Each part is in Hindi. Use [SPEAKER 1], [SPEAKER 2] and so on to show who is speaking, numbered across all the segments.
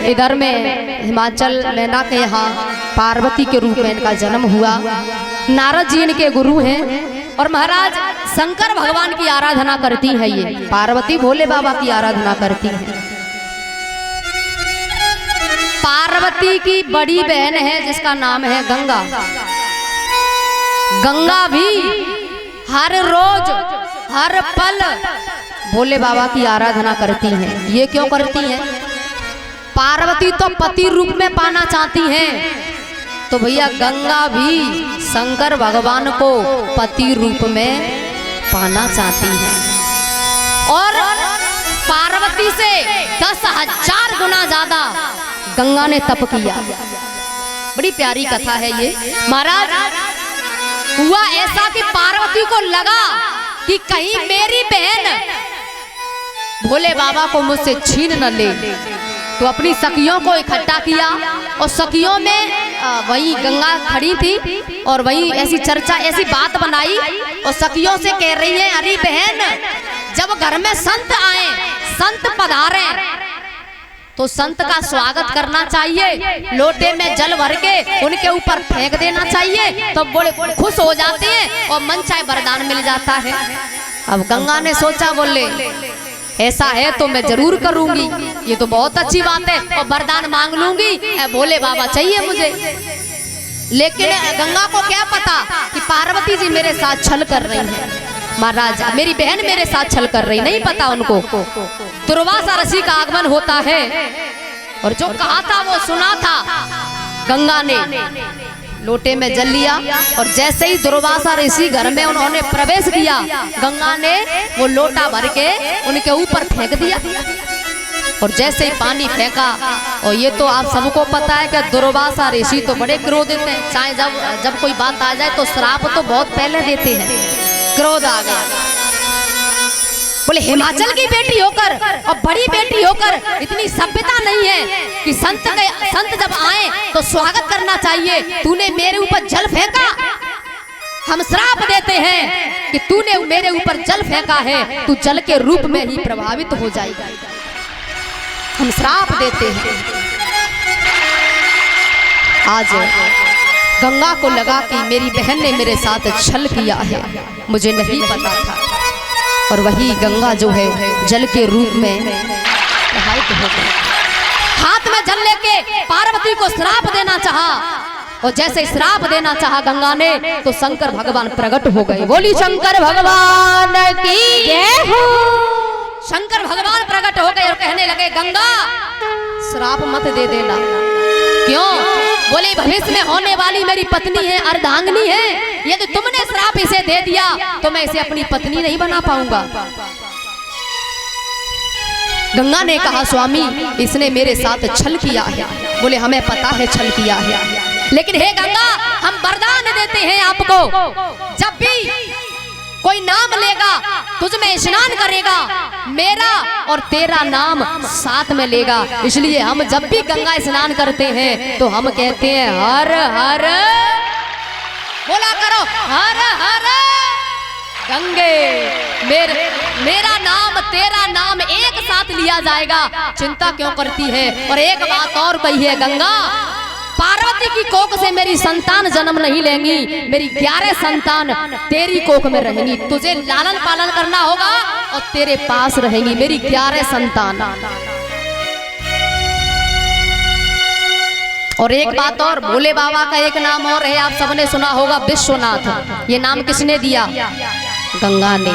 [SPEAKER 1] इधर में हिमाचल मैना के यहाँ पार्वती के रूप में इनका जन्म हुआ। नारद जी इनके गुरु हैं और महाराज शंकर भगवान की आराधना करती है। ये पार्वती भोले बाबा की आराधना करती है। पार्वती की बड़ी बहन है जिसका नाम है गंगा। गंगा भी हर रोज हर पल भोले बाबा की आराधना करती हैं। ये क्यों करती हैं? पार्वती तो पति रूप में पाना चाहती हैं, तो भैया गंगा भी शंकर भगवान को पति रूप में पाना चाहती हैं। और पार्वती से 10,000 गुना ज्यादा गंगा ने तप किया। बड़ी प्यारी कथा है ये। महाराज हुआ ऐसा कि पार्वती को लगा कि कहीं मेरी बहन भोले बाबा को मुझसे छीन न ले, तो अपनी सखियों को इकट्ठा किया और सखियों में वही गंगा खड़ी थी और वही ऐसी चर्चा ऐसी बात बनाई और सखियों से कह रही है, अरे बहन जब घर में संत आए, संत पधारे, तो संत का स्वागत करना चाहिए, लोटे में जल भर के उनके ऊपर फेंक देना चाहिए, तो बड़े खुश हो जाते हैं और मन चाहे वरदान मिल जाता है। अब गंगा ने सोचा, बोले ऐसा है तो मैं जरूर करूंगी, ये तो बहुत अच्छी बात है और वरदान मांग लूंगी, भोले बाबा चाहिए मुझे। लेकिन गंगा को क्या पता कि पार्वती जी मेरे साथ छल कर रही हैं, महाराज मेरी बहन मेरे साथ छल कर रही, नहीं पता उनको। दुर्वासा ऋषि का आगमन होता है और जो कहा था वो सुना था। गंगा ने लोटे में जल लिया और जैसे ही दुर्वासा ऋषि घर में उन्होंने प्रवेश किया, गंगा ने वो लोटा भर के उनके ऊपर फेंक दिया। और जैसे ही पानी फेंका, और ये तो आप सबको पता है कि दुर्वासा ऋषि तो बड़े क्रोधित हैं, चाहे जब कोई बात आ जाए तो श्राप तो बहुत पहले देते हैं। क्रोध आ गया, बोले हिमाचल की बेटी होकर और बड़ी बेटी होकर इतनी सभ्यता नहीं है कि संत जब आए तो स्वागत करना चाहिए, तूने मेरे ऊपर जल फेंका, हम श्राप देते हैं कि तूने मेरे ऊपर जल फेंका है, तू जल के रूप में ही प्रभावित हो जाएगा, हम श्राप देते हैं। आज गंगा को लगा कि मेरी बहन ने मेरे साथ छल किया है, मुझे नहीं पता था, और वही गंगा जो है जल के रूप में प्रभावित हो गई। हाथ में जल लेके पार्वती को श्राप देना चाहा, और जैसे श्राप देना चाहा गंगा ने, तो शंकर भगवान प्रकट हो गए। बोली शंकर भगवान की जय हो। शंकर भगवान प्रकट हो गए और कहने लगे, गंगा श्राप मत दे देना। क्यों? बोले भविष्य में होने वाली मेरी पत्नी है, अर्धांगिनी है, यदि तुमने श्राप इसे दे दिया तो मैं इसे अपनी पत्नी नहीं बना पाऊंगा। गंगा ने कहा, स्वामी इसने मेरे साथ छल किया है। बोले हमें पता है छल किया है, लेकिन हे गंगा हम वरदान देते हैं आपको, जब भी कोई नाम लेगा तुझ में स्नान करेगा, मेरा और तेरा नाम साथ में लेगा। इसलिए हम जब भी गंगा स्नान करते हैं तो हम कहते हैं हर हर, बोला करो हर हर गंगे। मेरा नाम तेरा नाम एक साथ लिया जाएगा, चिंता क्यों करती है? और एक बात और कही है गंगा, पार्वती की कोख से मेरी संतान जन्म नहीं लेंगी, मेरी 11 संतान तेरी कोख में रहेंगी, तुझे लालन पालन करना होगा और तेरे पास रहेंगी मेरी 11 संतान। और एक बात और, भोले बाबा का एक नाम और है, आप सबने सुना होगा, विश्वनाथ। ये नाम किसने दिया? गंगा ने,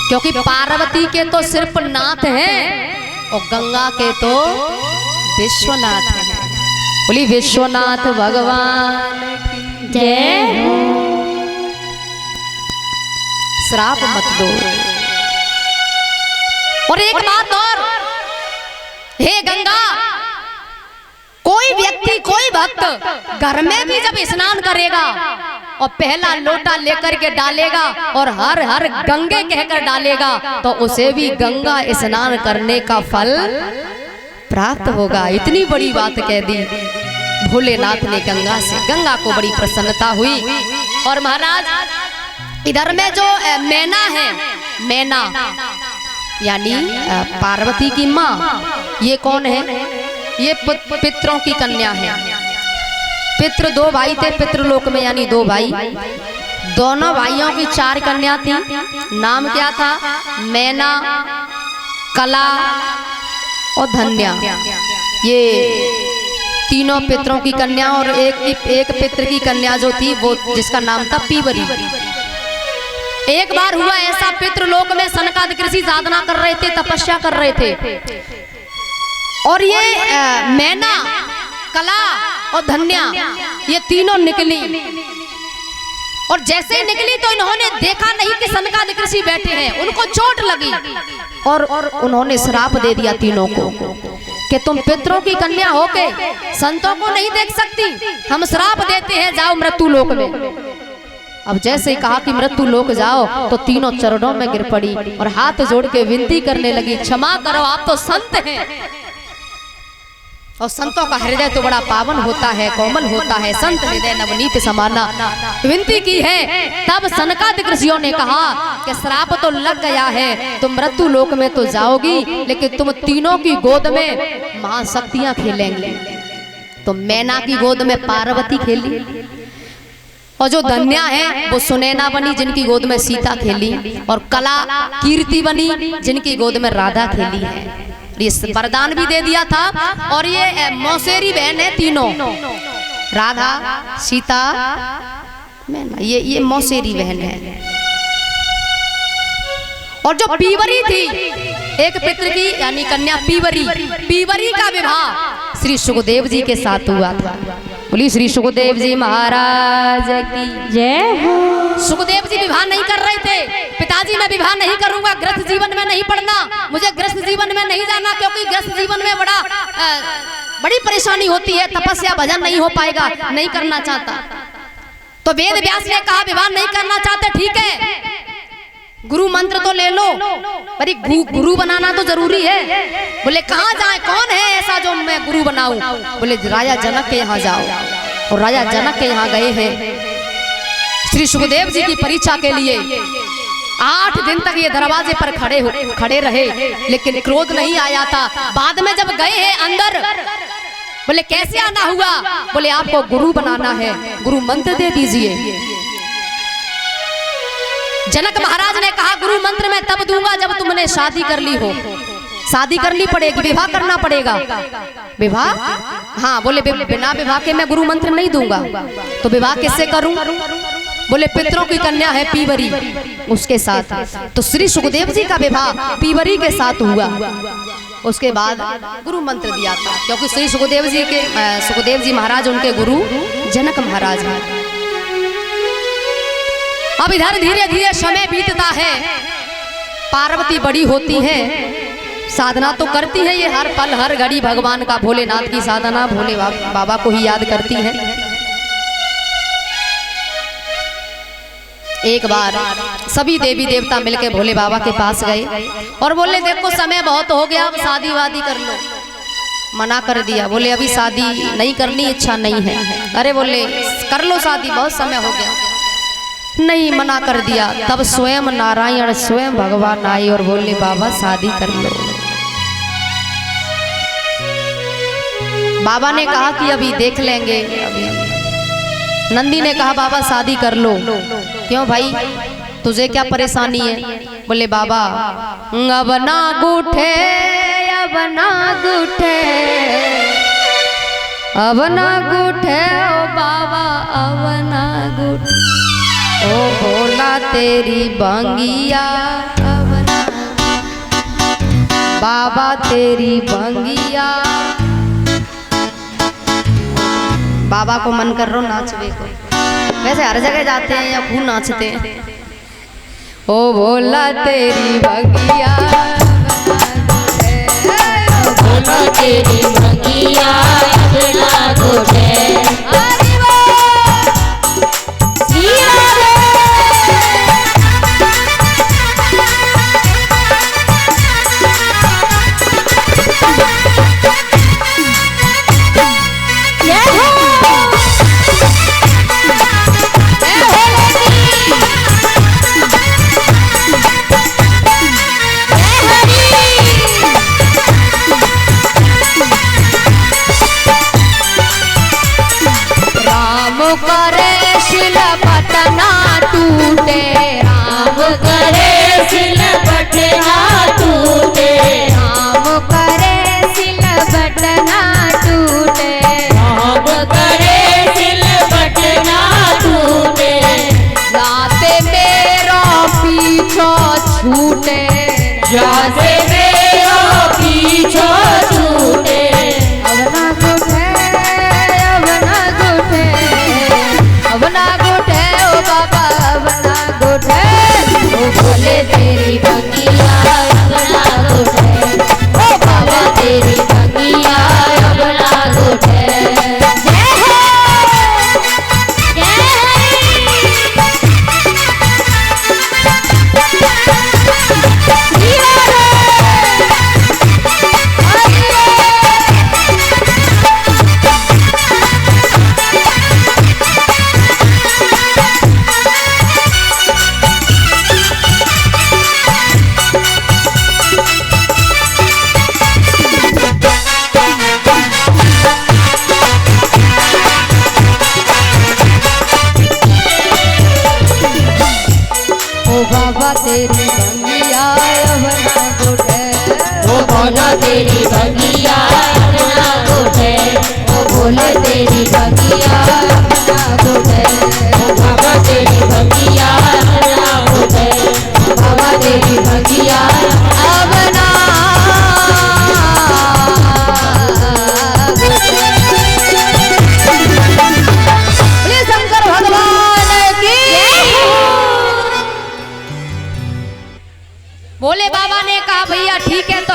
[SPEAKER 1] क्योंकि पार्वती के तो सिर्फ नाथ हैं और गंगा के तो विश्वनाथ हैं। बोली विश्वनाथ भगवान की जय हो। श्राप मत दो। और एक बात और, हे गंगा, कोई व्यक्ति कोई भक्त घर में भी जब स्नान करेगा और पहला लोटा लेकर के डालेगा और हर हर गंगे कहकर डालेगा, तो उसे भी गंगा स्नान करने का फल प्राप्त होगा। इतनी बड़ी बात कह दी भोलेनाथ ने गंगा से। गंगा को बड़ी प्रसन्नता हुई। और महाराज इधर में जो मैना है, मैना यानी पार्वती की माँ, ये कौन है? ये पितरों की कन्या है। पितृ दो भाई थे पितृलोक में, यानी दो भाई। दोनों भाइयों की 4 कन्या थी। नाम क्या था? मैना, कला और धन्या। ये तीनों पितरों की कन्या, और एक पितृ की कन्या जो थी वो जिसका नाम था पीवरी। एक बार हुआ ऐसा, पितृलोक में सनकादिक ऋषि साधना कर रहे थे, तपस्या कर रहे थे, और ये मैना, कला और धन्या ये तीनों निकली। और जैसे ही निकली तो इन्होंने देखा नहीं कि सनकादिक ऋषि बैठे हैं, उनको चोट लगी और उन्होंने श्राप दे दिया तीनों को कि तुम पितरों की कन्या होके संतों को नहीं देख सकती, हम श्राप देते हैं, जाओ मृत्यु लोक में। अब जैसे ही कहा कि मृत्यु लोक जाओ तो तीनों चरणों में गिर पड़ी और हाथ जोड़ के विनती करने लगी, क्षमा करो, आप तो संत हैं। और संतों का हृदय तो बड़ा पावन होता है, कोमल होता है, संत हृदय नवनीत समाना। विनती की है। तब सनकादिक ऋषियों ने कहा कि श्राप तो लग गया है, तुम मृत्यु लोक में तो जाओगी, लेकिन तुम तीनों की गोद में महाशक्तियां खेलेंगी। तो मैना की गोद में पार्वती खेली, और जो धन्या है वो सुनैना बनी जिनकी गोद में सीता खेली, और कला कीर्ति बनी जिनकी गोद में राधा खेली है। ये वरदान भी दे दिया था। और ये मौसेरी बहन है तीनों, राधा, सीता, मैना, ये मौसेरी बहन है। और जो पीवरी थी, एक पितृ की यानी कन्या पीवरी का विवाह श्री सुखदेव जी के साथ हुआ था। बोली श्री सुखदेव जी महाराज की जय। सुखदेव जी विवाह नहीं कर रहे थे। पिताजी मैं विवाह नहीं करूंगा, गृहस्थ जीवन में नहीं पढ़ना, मुझे गृहस्थ जीवन में नहीं जाना, क्योंकि गृहस्थ जीवन में बड़ी परेशानी होती है, तपस्या भजन नहीं हो पाएगा, नहीं करना चाहता। तो वेद व्यास ने कहा विवाह नहीं करना चाहते, ठीक है, गुरु मंत्र तो ले लो, पर गुरु बनाना तो जरूरी है। बोले कहाँ जाए, कौन है ऐसा जो मैं गुरु बनाऊं? बोले राजा जनक के यहाँ जाओ। और राजा जनक के यहाँ गए हैं श्री सुखदेव जी की परीक्षा के लिए। 8 दिन तक ये दरवाजे पर खड़े रहे, लेकिन क्रोध नहीं आया था। बाद में जब गए हैं अंदर, बोले कैसे आना हुआ? बोले आपको गुरु बनाना है, गुरु मंत्र दे दीजिए। जनक महाराज ने कहा गुरु मंत्र मैं तब दूंगा जब तुमने शादी कर ली हो। शादी करनी पड़ेगी, विवाह करना पड़ेगा। विवाह? हाँ। बोले बिना विवाह के मैं गुरु मंत्र नहीं दूंगा। तो विवाह किससे करूं? बोले पितरों की कन्या है पीवरी, उसके साथ। तो श्री सुखदेव जी का विवाह पीवरी के साथ हुआ। उसके बाद गुरु मंत्र दिया था, क्योंकि श्री सुखदेव जी महाराज उनके गुरु जनक महाराज हैं। अब इधर धीरे धीरे समय बीतता है, पार्वती बड़ी होती है, साधना तो करती है ये हर पल हर घड़ी भगवान का, भोलेनाथ की साधना, भोले बाबा को ही याद करती है। एक बार सभी देवी देवता मिलके भोले बाबा के पास गए और बोले देखो समय बहुत हो गया, अब शादी वादी कर लो। मना कर दिया, बोले अभी शादी नहीं करनी, इच्छा नहीं है। अरे बोले कर लो शादी, बहुत समय हो गया। नहीं, मना कर दिया। तब स्वयं नारायण स्वयं भगवान आए और बोले बाबा शादी कर लो। बाबा ने कहा कि अभी देख लेंगे। अभी नंदी ने कहा बाबा शादी कर लो। क्यों भाई, तुझे क्या परेशानी है? बोले बाबा अब ना गुठे, अब ना गुठे, अब ना गुठे ओ बाबा, अब ना गुठे ओ भोला तेरी बंगिया, अब ना बाबा तेरी बंगिया। बाबा को मन कर रो नाचवे को, वैसे हर जगह जाते हैं या खूब नाचते हैं। ओ भोला तेरी बंगिया,
[SPEAKER 2] भोला तेरी बंगिया, अगला गोटे।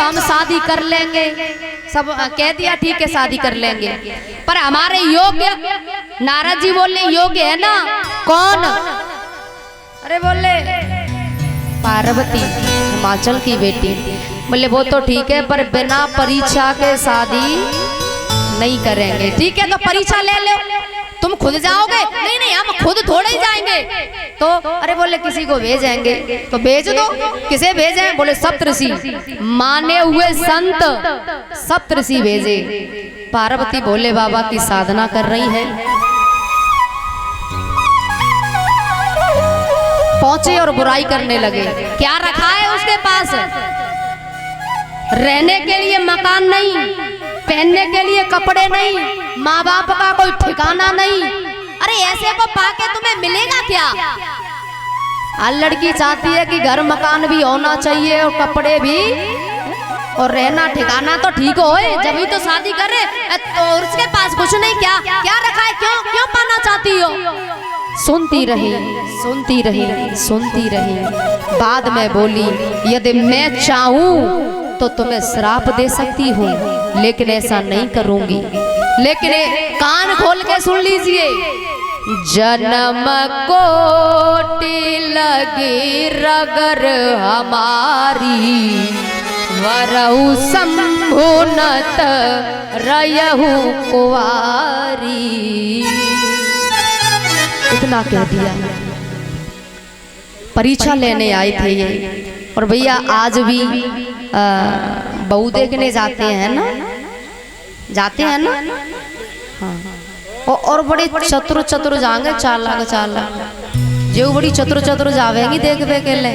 [SPEAKER 1] हम शादी कर लेंगे। सब कह दिया ठीक है शादी कर लेंगे, पर हमारे योग्य, नारद जी बोले योग्य है ना? कौन? अरे बोले पार्वती, हिमाचल की बेटी। बोले वो तो ठीक है, पर बिना परीक्षा के शादी नहीं करेंगे। ठीक है तो परीक्षा ले लो, तुम खुद जाओगे? नहीं नहीं, हम खुद थोड़े ही जाएंगे। तो अरे बोले किसी को भेजेंगे, तो भेज दो। किसे भेजें? बोले सप्तऋषि, माने हुए संत सप्तऋषि भेजे। पार्वती भोले बाबा की साधना कर रही है, पहुंचे और बुराई करने लगे। क्या रखा है उसके पास? रहने के लिए मकान नहीं, पहनने के लिए कपड़े नहीं, माँ बाप का कोई ठिकाना नहीं। अरे ऐसे को पाके तुम्हें मिलेगा क्या? हर लड़की चाहती है कि घर मकान भी होना चाहिए और कपड़े भी, और रहना ठिकाना तो ठीक हो जब ही तो शादी करे। तो उसके पास कुछ नहीं, क्या क्या रखा है? क्यों क्यों पाना चाहती हो? सुनती रही, सुनती रही, सुनती रही। बाद में बोली यदि मैं चाहूं तो तुम्हें श्राप दे सकती हूँ, लेकिन ऐसा नहीं करूंगी। लेकिन कान खोल के सुन लीजिए, जन्म कोटि लगी रगर हमारी, वरहु संभुनत रयहु कुवारी। इतना कह दिया। परीक्षा लेने आए थे ये, और भैया आज भी बहू देखने जाते हैं ना, जाते हैं ना। हाँ, और बड़े चतुर चतुर जाएंगे, चालाक चालाक जो बड़ी चतुर चतुर जावेंगी देख के ले।